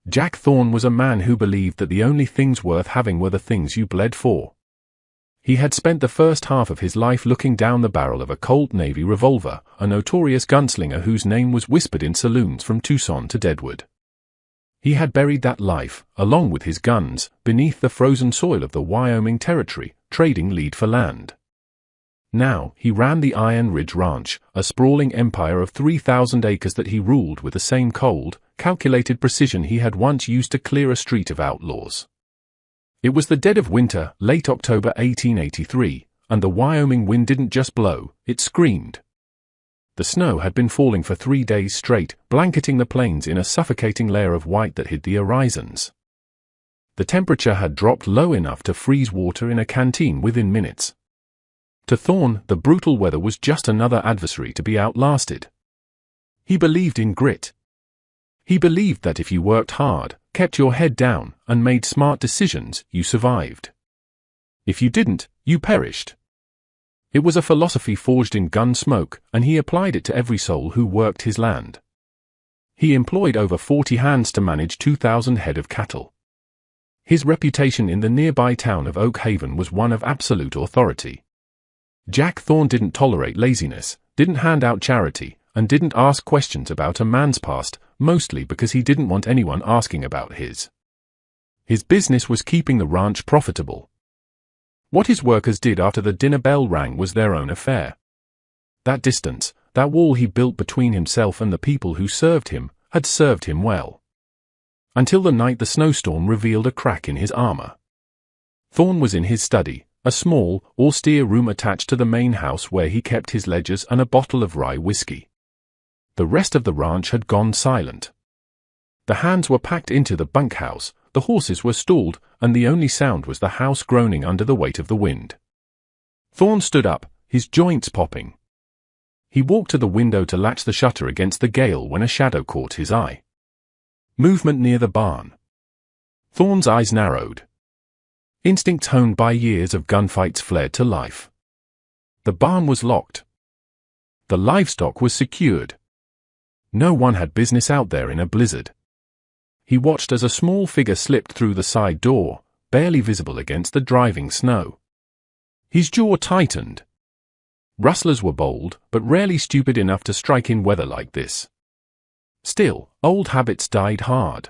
Jack Thorne was a man who believed that the only things worth having were the things you bled for. He had spent the first half of his life looking down the barrel of a Colt Navy revolver, a notorious gunslinger whose name was whispered in saloons from Tucson to Deadwood. He had buried that life, along with his guns, beneath the frozen soil of the Wyoming Territory, trading lead for land. Now, he ran the Iron Ridge Ranch, a sprawling empire of 3,000 acres that he ruled with the same cold, calculated precision he had once used to clear a street of outlaws. It was the dead of winter, late October 1883, and the Wyoming wind didn't just blow, it screamed. The snow had been falling for 3 days straight, blanketing the plains in a suffocating layer of white that hid the horizons. The temperature had dropped low enough to freeze water in a canteen within minutes. To Thorne, the brutal weather was just another adversary to be outlasted. He believed in grit. He believed that if you worked hard, kept your head down, and made smart decisions, you survived. If you didn't, you perished. It was a philosophy forged in gun smoke, and he applied it to every soul who worked his land. He employed over 40 hands to manage 2,000 head of cattle. His reputation in the nearby town of Oak Haven was one of absolute authority. Jack Thorne didn't tolerate laziness, didn't hand out charity, and didn't ask questions about a man's past, mostly because he didn't want anyone asking about his. His business was keeping the ranch profitable. What his workers did after the dinner bell rang was their own affair. That distance, that wall he built between himself and the people who served him, had served him well. Until the night the snowstorm revealed a crack in his armor. Thorne was in his study, a small, austere room attached to the main house where he kept his ledgers and a bottle of rye whiskey. The rest of the ranch had gone silent. The hands were packed into the bunkhouse, the horses were stalled, and the only sound was the house groaning under the weight of the wind. Thorne stood up, his joints popping. He walked to the window to latch the shutter against the gale when a shadow caught his eye. Movement near the barn. Thorne's eyes narrowed. Instincts honed by years of gunfights flared to life. The barn was locked. The livestock was secured. No one had business out there in a blizzard. He watched as a small figure slipped through the side door, barely visible against the driving snow. His jaw tightened. Rustlers were bold, but rarely stupid enough to strike in weather like this. Still, old habits died hard.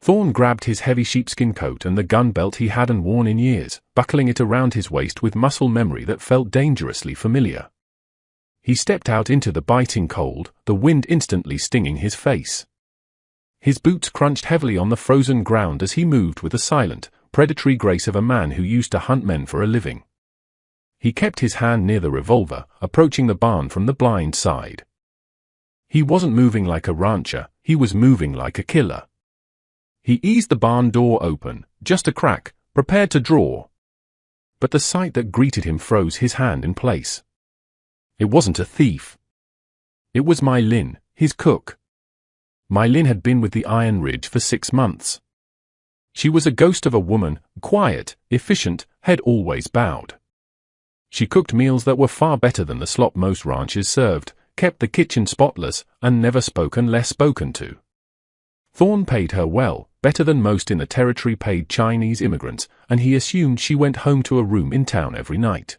Thorne grabbed his heavy sheepskin coat and the gun belt he hadn't worn in years, buckling it around his waist with muscle memory that felt dangerously familiar. He stepped out into the biting cold, the wind instantly stinging his face. His boots crunched heavily on the frozen ground as he moved with the silent, predatory grace of a man who used to hunt men for a living. He kept his hand near the revolver, approaching the barn from the blind side. He wasn't moving like a rancher, he was moving like a killer. He eased the barn door open, just a crack, prepared to draw. But the sight that greeted him froze his hand in place. It wasn't a thief. It was My Lynn, his cook. My Lynn had been with the Iron Ridge for 6 months. She was a ghost of a woman, quiet, efficient, head always bowed. She cooked meals that were far better than the slop most ranches served, kept the kitchen spotless, and never spoke unless spoken to. Thorne paid her well, better than most in the territory paid Chinese immigrants, and he assumed she went home to a room in town every night.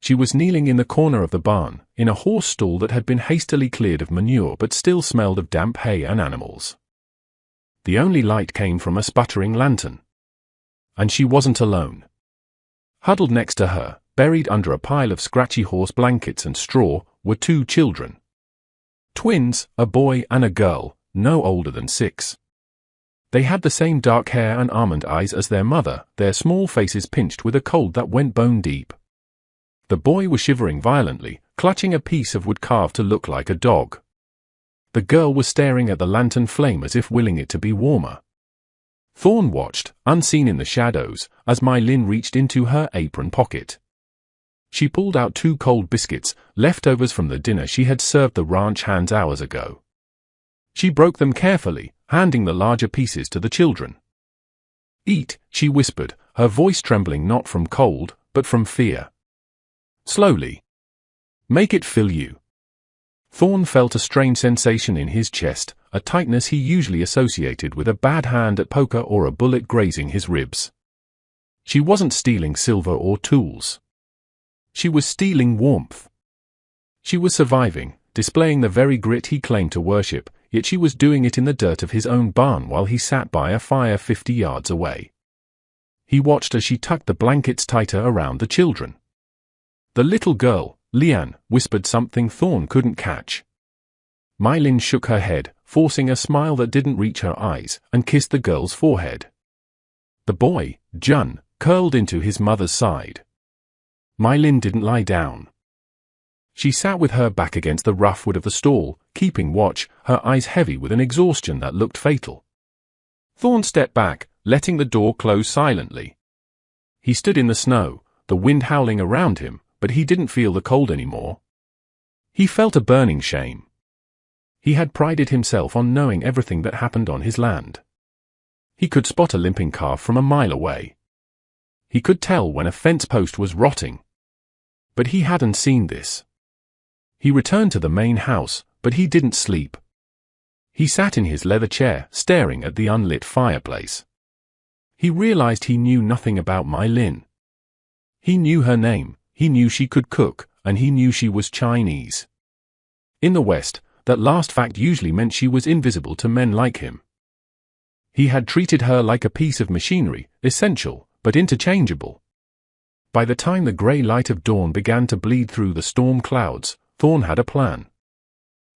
She was kneeling in the corner of the barn, in a horse stall that had been hastily cleared of manure but still smelled of damp hay and animals. The only light came from a sputtering lantern. And she wasn't alone. Huddled next to her, buried under a pile of scratchy horse blankets and straw, were 2 children. Twins, a boy and a girl, no older than 6. They had the same dark hair and almond eyes as their mother, their small faces pinched with a cold that went bone deep. The boy was shivering violently, clutching a piece of wood carved to look like a dog. The girl was staring at the lantern flame as if willing it to be warmer. Thorne watched, unseen in the shadows, as My Lynn reached into her apron pocket. She pulled out 2 cold biscuits, leftovers from the dinner she had served the ranch hands hours ago. She broke them carefully, handing the larger pieces to the children. "Eat," she whispered, her voice trembling not from cold, but from fear. "Slowly. Make it fill you." Thorne felt a strange sensation in his chest, a tightness he usually associated with a bad hand at poker or a bullet grazing his ribs. She wasn't stealing silver or tools. She was stealing warmth. She was surviving, displaying the very grit he claimed to worship, yet she was doing it in the dirt of his own barn while he sat by a fire 50 yards away. He watched as she tucked the blankets tighter around the children. The little girl, Leanne, whispered something Thorne couldn't catch. Mylin shook her head, forcing a smile that didn't reach her eyes, and kissed the girl's forehead. The boy, Jun, curled into his mother's side. Mylin didn't lie down. She sat with her back against the rough wood of the stall, keeping watch, her eyes heavy with an exhaustion that looked fatal. Thorne stepped back, letting the door close silently. He stood in the snow, the wind howling around him, but he didn't feel the cold anymore. He felt a burning shame. He had prided himself on knowing everything that happened on his land. He could spot a limping calf from a mile away. He could tell when a fence post was rotting. But he hadn't seen this. He returned to the main house, but he didn't sleep. He sat in his leather chair, staring at the unlit fireplace. He realized he knew nothing about Mylin. He knew her name, he knew she could cook, and he knew she was Chinese. In the West, that last fact usually meant she was invisible to men like him. He had treated her like a piece of machinery, essential, but interchangeable. By the time the grey light of dawn began to bleed through the storm clouds, Thorne had a plan.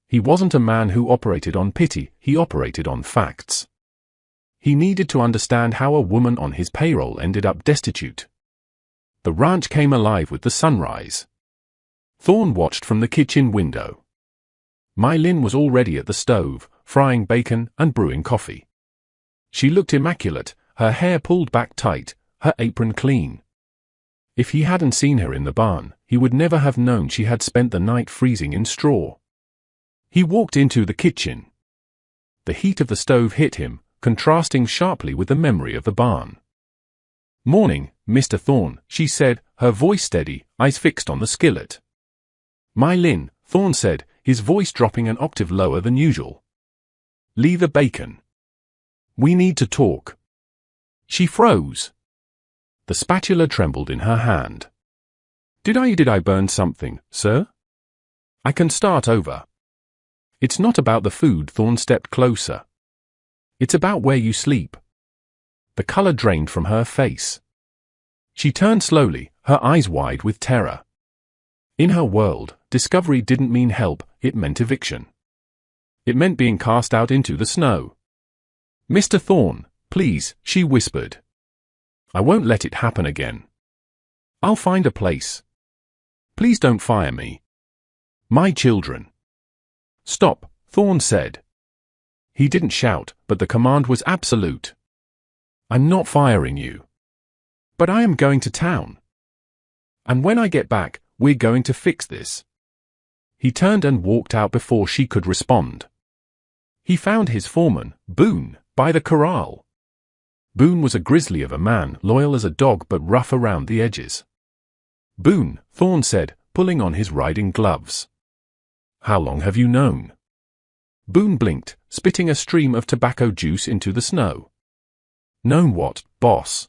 He wasn't a man who operated on pity, he operated on facts. He needed to understand how a woman on his payroll ended up destitute. The ranch came alive with the sunrise. Thorne watched from the kitchen window. Mylin was already at the stove, frying bacon and brewing coffee. She looked immaculate, her hair pulled back tight, her apron clean. If he hadn't seen her in the barn, he would never have known she had spent the night freezing in straw. He walked into the kitchen. The heat of the stove hit him, contrasting sharply with the memory of the barn. "Morning, Mr. Thorne," she said, her voice steady, eyes fixed on the skillet. "Mylin," Thorne said, his voice dropping an octave lower than usual. "Leave the bacon. We need to talk." She froze. The spatula trembled in her hand. Did I burn something, sir? I can start over." "It's not about the food," Thorne stepped closer. "It's about where you sleep." The color drained from her face. She turned slowly, her eyes wide with terror. In her world, discovery didn't mean help, it meant eviction. It meant being cast out into the snow. "Mr. Thorne, please," she whispered. "I won't let it happen again. I'll find a place. Please don't fire me. My children." "Stop," Thorne said. He didn't shout, but the command was absolute. "I'm not firing you. But I am going to town. And when I get back, we're going to fix this." He turned and walked out before she could respond. He found his foreman, Boone, by the corral. Boone was a grizzly of a man, loyal as a dog but rough around the edges. "Boone," Thorne said, pulling on his riding gloves. "How long have you known?" Boone blinked, spitting a stream of tobacco juice into the snow. "Known what, boss?"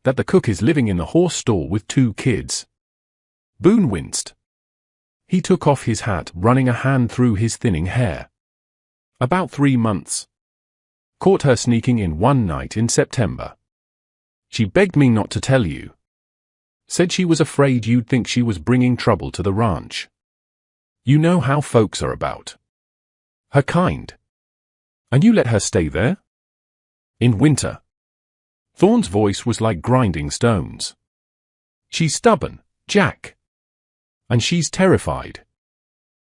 "That the cook is living in the horse stall with 2 kids." Boone winced. He took off his hat, running a hand through his thinning hair. "About 3 months. Caught her sneaking in one night in September. She begged me not to tell you. Said she was afraid you'd think she was bringing trouble to the ranch. You know how folks are about her kind. And you let her stay there? In winter." Thorne's voice was like grinding stones. "She's stubborn, Jack. And she's terrified.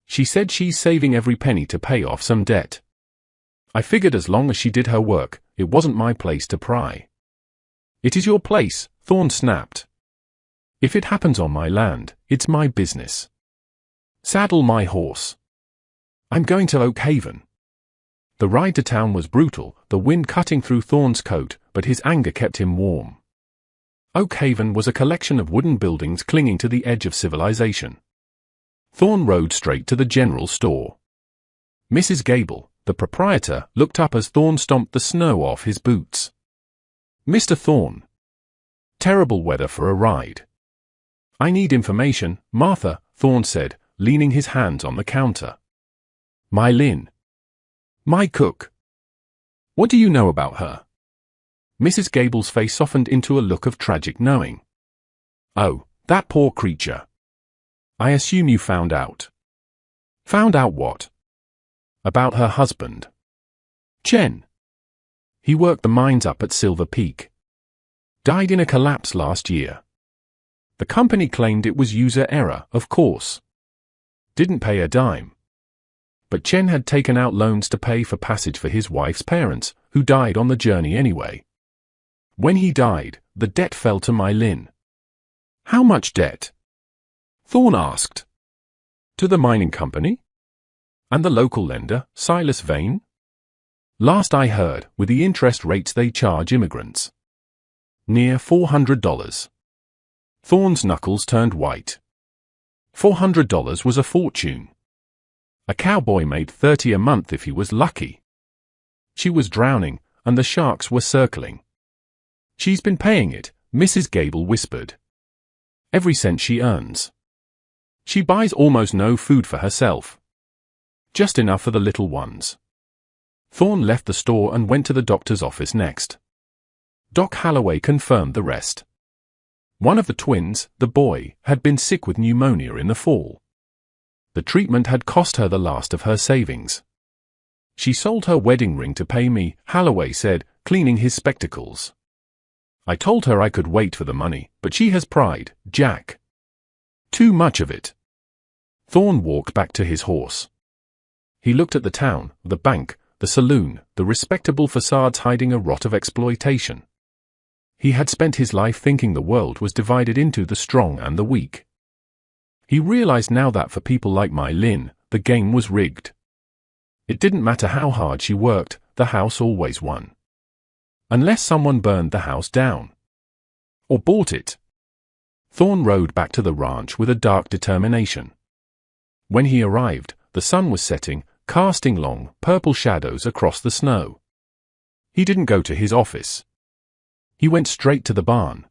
She said she's saving every penny to pay off some debt. I figured as long as she did her work, it wasn't my place to pry." "It is your place," Thorne snapped. "If it happens on my land, it's my business. Saddle my horse. I'm going to Oak Haven." The ride to town was brutal, the wind cutting through Thorne's coat, but his anger kept him warm. Oak Haven was a collection of wooden buildings clinging to the edge of civilization. Thorne rode straight to the general store. "Mrs. Gable," The proprietor looked up as Thorne stomped the snow off his boots. "Mr. Thorne. Terrible weather for a ride." "I need information, Martha," Thorne said, leaning his hands on the counter. "My Lynn. My cook. What do you know about her?" Mrs. Gable's face softened into a look of tragic knowing. "Oh, that poor creature. I assume you found out." "Found out what?" "About her husband. Chen. He worked the mines up at Silver Peak. Died in a collapse last year. The company claimed it was user error, of course. Didn't pay a dime. But Chen had taken out loans to pay for passage for his wife's parents, who died on the journey anyway. When he died, the debt fell to my Lynn." "How much debt?" Thorne asked. "To the mining company? And the local lender, Silas Vane? Last I heard, with the interest rates they charge immigrants. Near $400. Thorne's knuckles turned white. $400 was a fortune. A cowboy made $30 a month if he was lucky. She was drowning, and the sharks were circling. "She's been paying it," Mrs. Gable whispered. "Every cent she earns. She buys almost no food for herself. Just enough for the little ones." Thorne left the store and went to the doctor's office next. Doc Holloway confirmed the rest. One of the twins, the boy, had been sick with pneumonia in the fall. The treatment had cost her the last of her savings. "She sold her wedding ring to pay me," Holloway said, cleaning his spectacles. "I told her I could wait for the money, but she has pride, Jack. Too much of it." Thorne walked back to his horse. He looked at the town, the bank, the saloon, the respectable facades hiding a rot of exploitation. He had spent his life thinking the world was divided into the strong and the weak. He realized now that for people like my Lynn, the game was rigged. It didn't matter how hard she worked, the house always won. Unless someone burned the house down. Or bought it. Thorne rode back to the ranch with a dark determination. When he arrived, the sun was setting, casting long, purple shadows across the snow. He didn't go to his office. He went straight to the barn.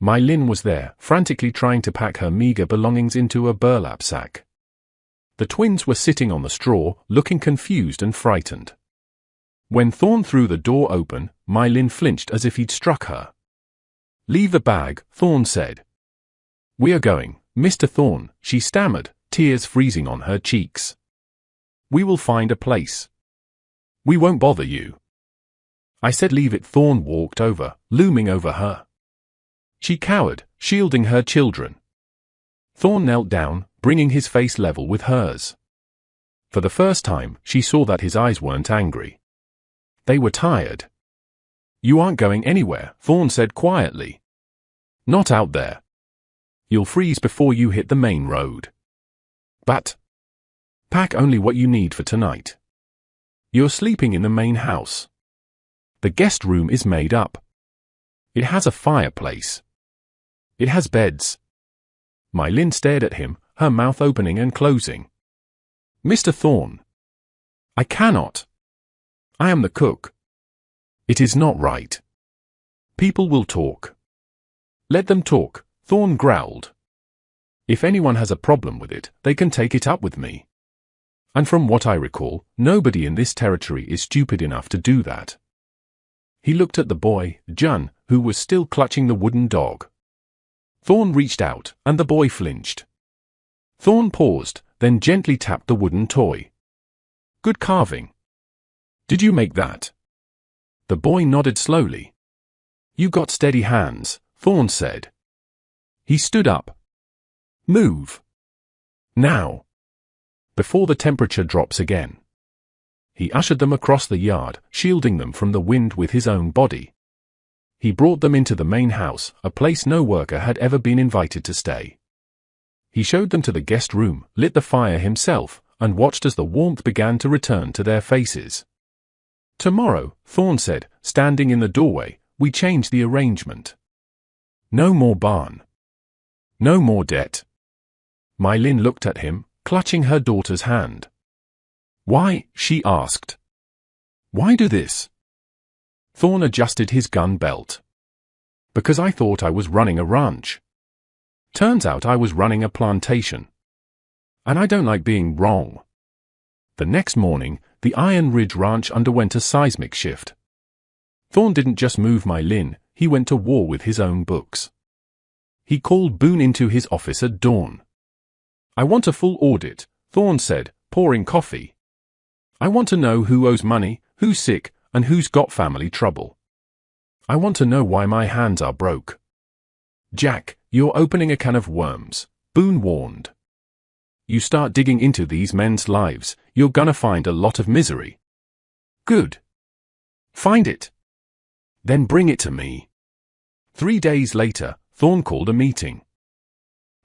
My Lynn was there, frantically trying to pack her meager belongings into a burlap sack. The twins were sitting on the straw, looking confused and frightened. When Thorne threw the door open, My Lynn flinched as if he'd struck her. "Leave the bag," Thorne said. "We are going, Mr. Thorne," she stammered, tears freezing on her cheeks. "We will find a place. We won't bother you." "I said leave it." Thorne walked over, looming over her. She cowered, shielding her children. Thorne knelt down, bringing his face level with hers. For the first time, she saw that his eyes weren't angry. They were tired. "You aren't going anywhere," Thorne said quietly. "Not out there. You'll freeze before you hit the main road. But pack only what you need for tonight. You're sleeping in the main house. The guest room is made up. It has a fireplace. It has beds." My Lynn stared at him, her mouth opening and closing. "Mr. Thorne. I cannot. I am the cook. It is not right. People will talk." "Let them talk," Thorne growled. "If anyone has a problem with it, they can take it up with me. And from what I recall, nobody in this territory is stupid enough to do that." He looked at the boy, Jun, who was still clutching the wooden dog. Thorne reached out, and the boy flinched. Thorne paused, then gently tapped the wooden toy. "Good carving. Did you make that?" The boy nodded slowly. "You got steady hands," Thorne said. He stood up. "Move. Now. Before the temperature drops again." He ushered them across the yard, shielding them from the wind with his own body. He brought them into the main house, a place no worker had ever been invited to stay. He showed them to the guest room, lit the fire himself, and watched as the warmth began to return to their faces. "Tomorrow," Thorne said, standing in the doorway, "we change the arrangement. No more barn. No more debt." My Lynn looked at him, clutching her daughter's hand. Why? She asked. Why do this? Thorne adjusted his gun belt. Because I thought I was running a ranch. Turns out I was running a plantation. And I don't like being wrong. The next morning, the Iron Ridge Ranch underwent a seismic shift. Thorne didn't just move My Lin, he went to war with his own books. He called Boone into his office at dawn. I want a full audit, Thorne said, pouring coffee. I want to know who owes money, who's sick, and who's got family trouble. I want to know why my hands are broke. Jack, you're opening a can of worms, Boone warned. You start digging into these men's lives, you're gonna find a lot of misery. Good. Find it. Then bring it to me. 3 days later, Thorne called a meeting.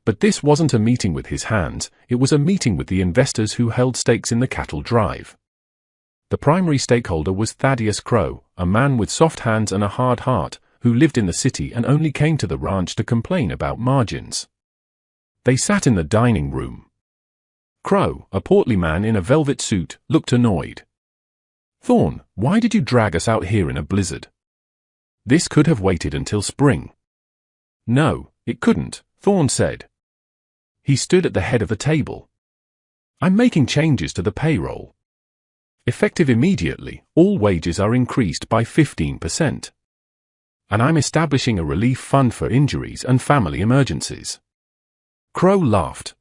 But this wasn't a meeting with his hands, it was a meeting with the investors who held stakes in the cattle drive. The primary stakeholder was Thaddeus Crow, a man with soft hands and a hard heart, who lived in the city and only came to the ranch to complain about margins. They sat in the dining room. Crow, a portly man in a velvet suit, looked annoyed. Thorne, why did you drag us out here in a blizzard? This could have waited until spring. No, it couldn't, Thorne said. He stood at the head of the table. I'm making changes to the payroll. Effective immediately, all wages are increased by 15%. And I'm establishing a relief fund for injuries and family emergencies. Crow laughed.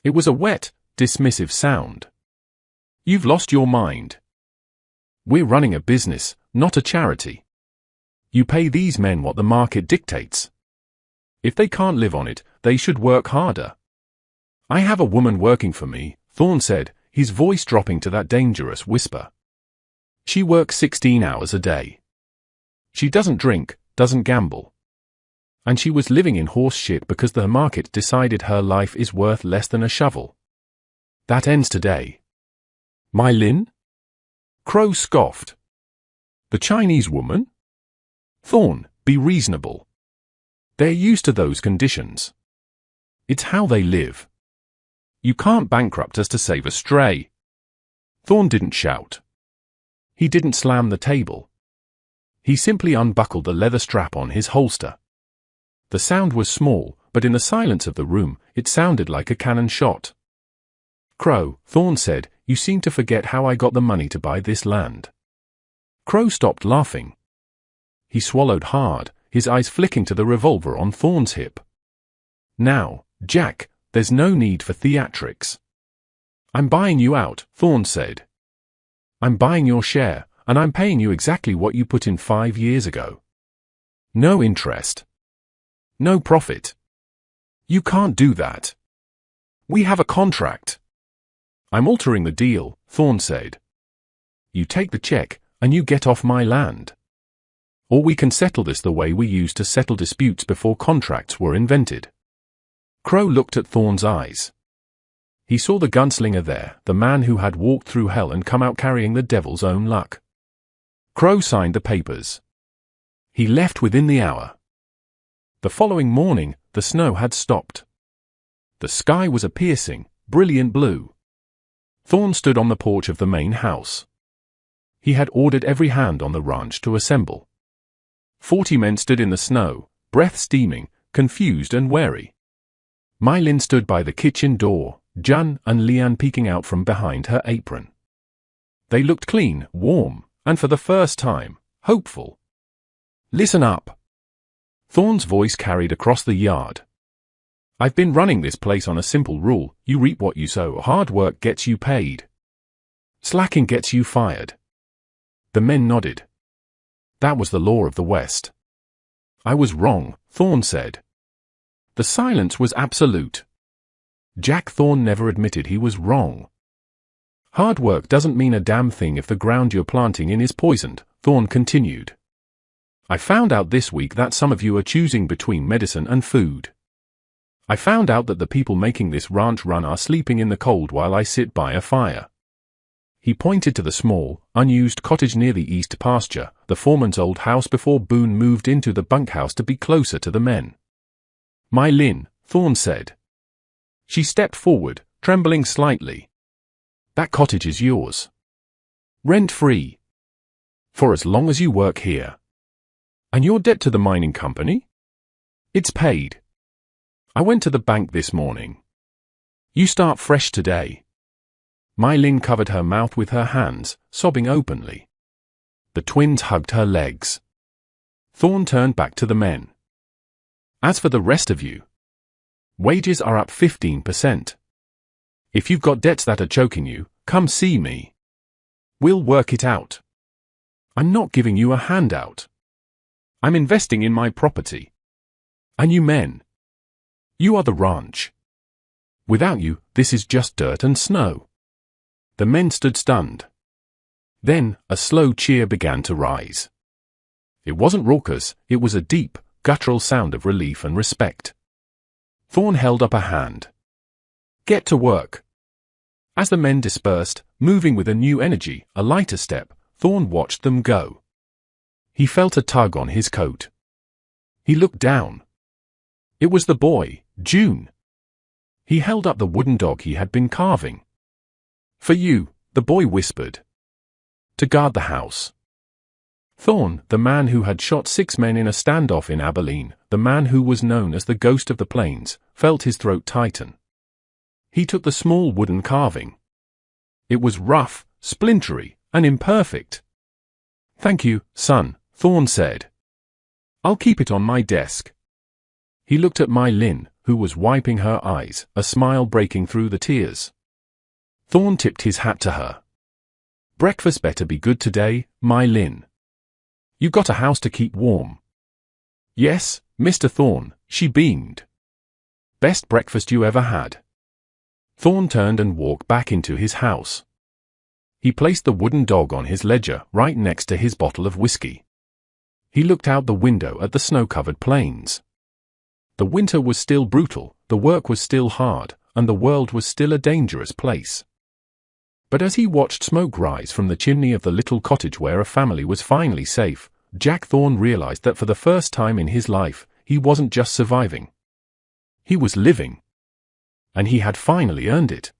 It was a wet, dismissive sound. You've lost your mind. We're running a business, not a charity. You pay these men what the market dictates. If they can't live on it, they should work harder. I have a woman working for me, Thorne said, his voice dropping to that dangerous whisper. She works 16 hours a day. She doesn't drink, doesn't gamble. And she was living in horse shit because the market decided her life is worth less than a shovel. That ends today. My Lin? Crow scoffed. The Chinese woman? Thorne, be reasonable. They're used to those conditions. It's how they live. You can't bankrupt us to save a stray. Thorne didn't shout. He didn't slam the table. He simply unbuckled the leather strap on his holster. The sound was small, but in the silence of the room, it sounded like a cannon shot. Crow, Thorne said, you seem to forget how I got the money to buy this land. Crow stopped laughing. He swallowed hard, his eyes flicking to the revolver on Thorne's hip. Now, Jack, there's no need for theatrics. I'm buying you out, Thorne said. I'm buying your share, and I'm paying you exactly what you put in 5 years ago. No interest. No profit. You can't do that. We have a contract. I'm altering the deal, Thorne said. You take the check, and you get off my land. Or we can settle this the way we used to settle disputes before contracts were invented. Crow looked at Thorne's eyes. He saw the gunslinger there, the man who had walked through hell and come out carrying the devil's own luck. Crow signed the papers. He left within the hour. The following morning, the snow had stopped. The sky was a piercing, brilliant blue. Thorne stood on the porch of the main house. He had ordered every hand on the ranch to assemble. 40 men stood in the snow, breath steaming, confused and wary. My Lin stood by the kitchen door, Jun and Lian peeking out from behind her apron. They looked clean, warm, and for the first time, hopeful. Listen up. Thorne's voice carried across the yard. I've been running this place on a simple rule, you reap what you sow, hard work gets you paid. Slacking gets you fired. The men nodded. That was the law of the West. I was wrong, Thorne said. The silence was absolute. Jack Thorne never admitted he was wrong. Hard work doesn't mean a damn thing if the ground you're planting in is poisoned, Thorne continued. I found out this week that some of you are choosing between medicine and food. I found out that the people making this ranch run are sleeping in the cold while I sit by a fire. He pointed to the small, unused cottage near the east pasture, the foreman's old house before Boone moved into the bunkhouse to be closer to the men. My Lin, Thorne said. She stepped forward, trembling slightly. That cottage is yours. Rent-free. For as long as you work here. And your debt to the mining company? It's paid. I went to the bank this morning. You start fresh today. My Lin covered her mouth with her hands, sobbing openly. The twins hugged her legs. Thorn turned back to the men. As for the rest of you, wages are up 15%. If you've got debts that are choking you, come see me. We'll work it out. I'm not giving you a handout. I'm investing in my property. And you men, you are the ranch. Without you, this is just dirt and snow. The men stood stunned. Then, a slow cheer began to rise. It wasn't raucous, it was a deep, guttural sound of relief and respect. Thorn held up a hand. Get to work. As the men dispersed, moving with a new energy, a lighter step, Thorn watched them go. He felt a tug on his coat. He looked down. It was the boy, June. He held up the wooden dog he had been carving. For you, the boy whispered. To guard the house. Thorn, the man who had shot 6 men in a standoff in Abilene, the man who was known as the Ghost of the Plains, felt his throat tighten. He took the small wooden carving. It was rough, splintery, and imperfect. Thank you, son, Thorn said. I'll keep it on my desk. He looked at Mai Lin, who was wiping her eyes, a smile breaking through the tears. Thorn tipped his hat to her. Breakfast better be good today, Mai Lin. You got a house to keep warm. Yes, Mr. Thorn, she beamed. Best breakfast you ever had. Thorn turned and walked back into his house. He placed the wooden dog on his ledger right next to his bottle of whiskey. He looked out the window at the snow-covered plains. The winter was still brutal, the work was still hard, and the world was still a dangerous place. But as he watched smoke rise from the chimney of the little cottage where a family was finally safe, Jack Thorn realized that for the first time in his life, he wasn't just surviving. He was living. And he had finally earned it.